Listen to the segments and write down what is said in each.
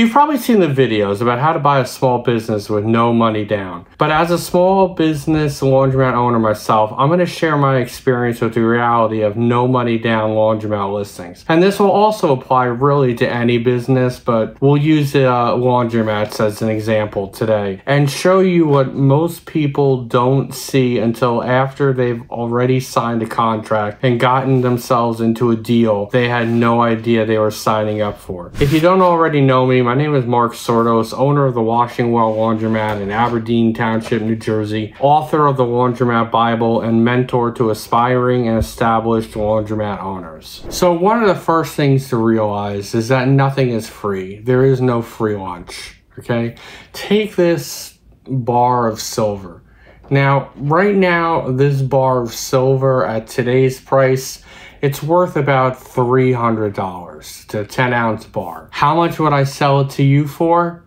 You've probably seen the videos about how to buy a small business with no money down. But as a small business laundromat owner myself, I'm going to share my experience with the reality of no money down laundromat listings. And this will also apply really to any business, but we'll use laundromats as an example today and show you what most people don't see until after they've already signed a contract and gotten themselves into a deal they had no idea they were signing up for. If you don't already know me, my name is Mark Csordos, owner of the Washing Well Laundromat in Aberdeen Township, New Jersey, author of the Laundromat Bible, and mentor to aspiring and established laundromat owners. So one of the first things to realize is that nothing is free. There is no free lunch, okay? Take this bar of silver. Now, right now, this bar of silver at today's price, it's worth about $300 to a 10-ounce bar. How much would I sell it to you for?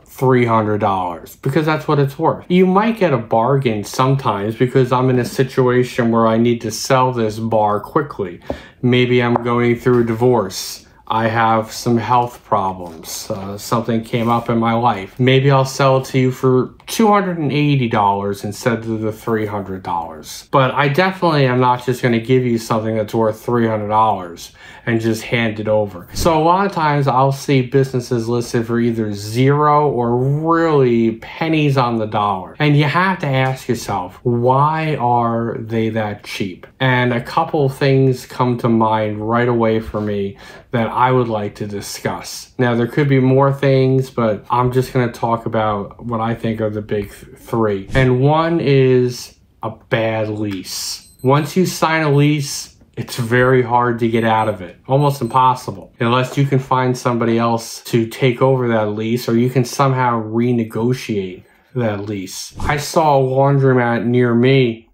$300, because that's what it's worth. You might get a bargain sometimes because I'm in a situation where I need to sell this bar quickly. Maybe I'm going through a divorce. I have some health problems. Something came up in my life. Maybe I'll sell it to you for $280 instead of the $300. But I definitely am not just going to give you something that's worth $300 and just hand it over. So a lot of times I'll see businesses listed for either zero or really pennies on the dollar. And you have to ask yourself, why are they that cheap? And a couple things come to mind right away for me that I would like to discuss. Now, there could be more things, but I'm just going to talk about what I think are the big three. And one is a bad lease. Once you sign a lease, it's very hard to get out of it. Almost impossible. Unless you can find somebody else to take over that lease or you can somehow renegotiate that lease. I saw a laundromat near me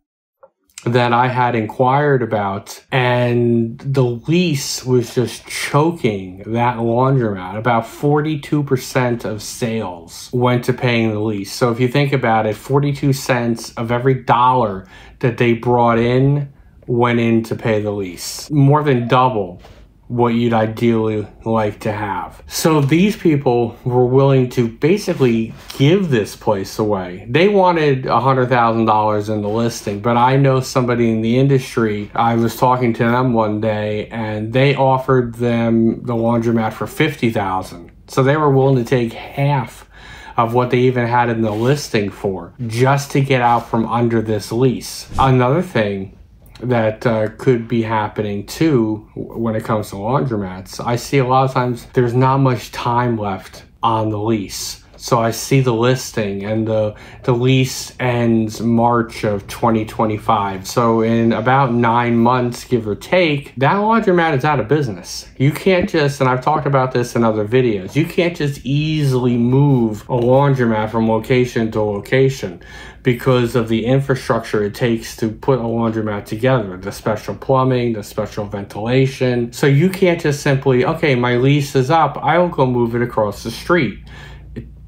that I had inquired about, and the lease was just choking that laundromat. About 42% of sales went to paying the lease. So if you think about it, 42 cents of every dollar that they brought in went in to pay the lease. More than double what you'd ideally like to have. So these people were willing to basically give this place away. They wanted $100,000 in the listing, but I know somebody in the industry, I was talking to them one day and they offered them the laundromat for $50,000. So they were willing to take half of what they even had in the listing for just to get out from under this lease. Another thing that could be happening too when it comes to laundromats, I see a lot of times there's not much time left on the lease. So I see the listing and the lease ends March of 2025. So in about 9 months, give or take, that laundromat is out of business. You can't just, and I've talked about this in other videos, you can't just easily move a laundromat from location to location because of the infrastructure it takes to put a laundromat together, the special plumbing, the special ventilation. So you can't just simply, okay, my lease is up, I'll go move it across the street.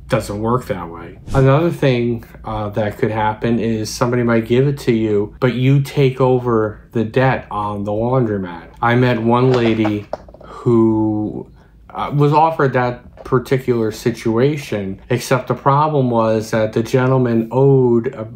Doesn't work that way. Another thing that could happen is somebody might give it to you, but you take over the debt on the laundromat. I met one lady who was offered that particular situation, except the problem was that the gentleman owed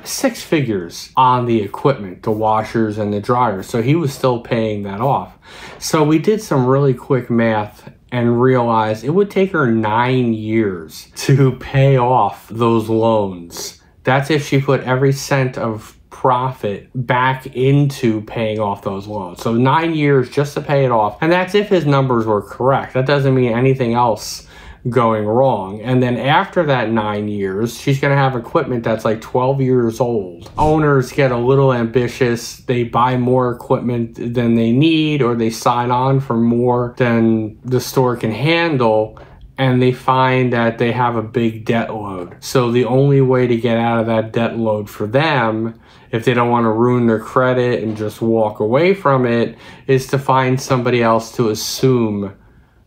6 figures on the equipment, the washers and the dryers, so he was still paying that off. So we did some really quick math and realized it would take her 9 years to pay off those loans. That's if she put every cent of profit back into paying off those loans. So 9 years just to pay it off. And that's if his numbers were correct. That doesn't mean anything else going wrong. And then after that 9 years, she's going to have equipment that's like 12 years old. Owners get a little ambitious. They buy more equipment than they need, or they sign on for more than the store can handle, and they find that they have a big debt load. So the only way to get out of that debt load for them, if they don't want to ruin their credit and just walk away from it, is to find somebody else to assume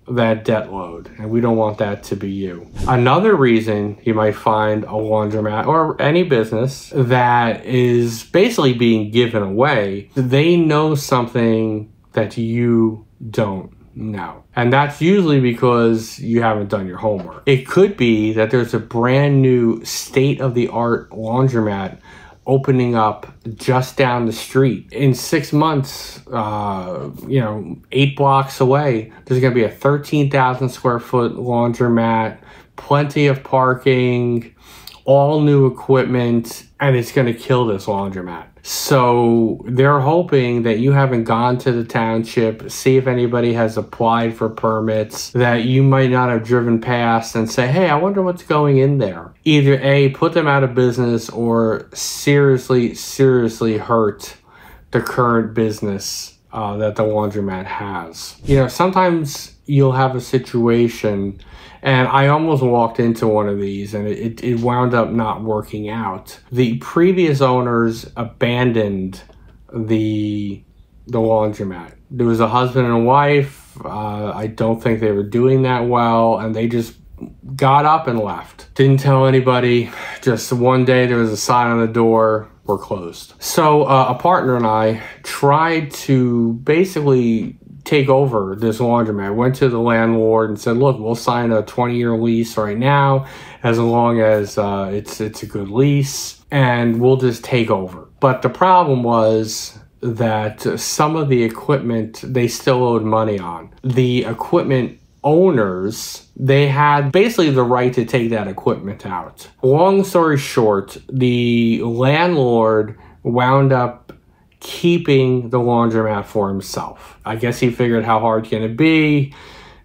that debt load, and we don't want that to be you. Another reason you might find a laundromat or any business that is basically being given away, they know something that you don't. No. And that's usually because you haven't done your homework. It could be that there's a brand new state-of-the-art laundromat opening up just down the street. In 6 months, 8 blocks away, there's going to be a 13,000 square foot laundromat, plenty of parking, all new equipment, and it's going to kill this laundromat. So they're hoping that you haven't gone to the township, see if anybody has applied for permits, that you might not have driven past and say, hey, I wonder what's going in there. Either A, put them out of business, or seriously hurt the current business that the laundromat has. Sometimes you'll have a situation, and I almost walked into one of these and it wound up not working out. The previous owners abandoned the laundromat. There was a husband and wife. I don't think they were doing that well, and they just got up and left. Didn't tell anybody. Just one day there was a sign on the door, we're closed. So a partner and I tried to basically take over this laundromat. Went to the landlord and said, look, we'll sign a 20-year lease right now, as long as it's a good lease, and we'll just take over. But the problem was that some of the equipment they still owed money on. The equipment owners, they had basically the right to take that equipment out. Long story short, the landlord wound up keeping the laundromat for himself. I guess he figured how hard can it be.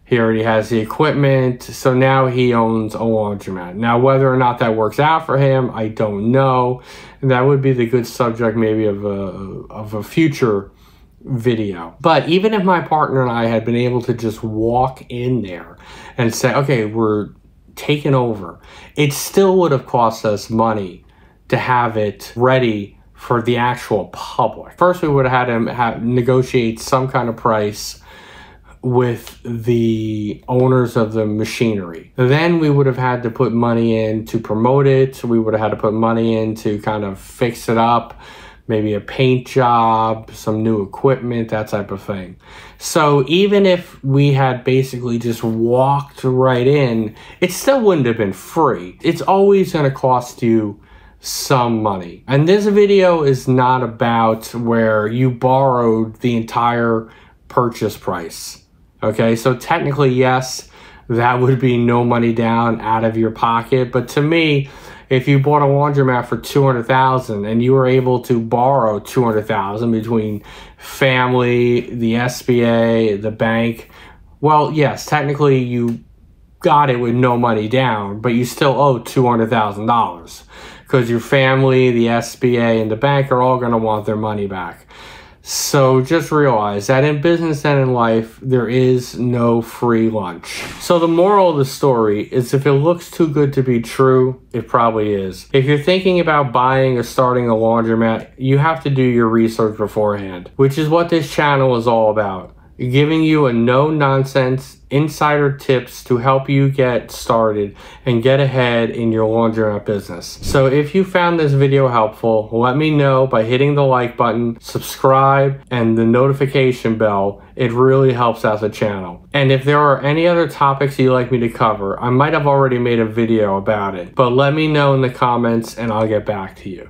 He already has the equipment, so now he owns a laundromat. Now, whether or not that works out for him, I don't know. And that would be the good subject maybe of a future video. But even if my partner and I had been able to just walk in there and say, okay, we're taking over, it still would have cost us money to have it ready for the actual public. First, we would have had to negotiate some kind of price with the owners of the machinery. Then we would have had to put money in to promote it. We would have had to put money in to kind of fix it up, maybe a paint job, some new equipment, that type of thing. So even if we had basically just walked right in, it still wouldn't have been free. It's always going to cost you some money. And this video is not about where you borrowed the entire purchase price. Okay, so technically, yes, that would be no money down out of your pocket. But to me, if you bought a laundromat for $200,000 and you were able to borrow $200,000 between family, the SBA, the bank, well, yes, technically you got it with no money down, but you still owe $200,000 because your family, the SBA, and the bank are all going to want their money back. So just realize that in business and in life, there is no free lunch. So the moral of the story is, if it looks too good to be true, it probably is. If you're thinking about buying or starting a laundromat, you have to do your research beforehand, which is what this channel is all about. Giving you a no-nonsense insider tips to help you get started and get ahead in your laundromat business. So if you found this video helpful, let me know by hitting the like button, subscribe, and the notification bell. It really helps out the channel. And if there are any other topics you'd like me to cover, I might have already made a video about it, but let me know in the comments and I'll get back to you.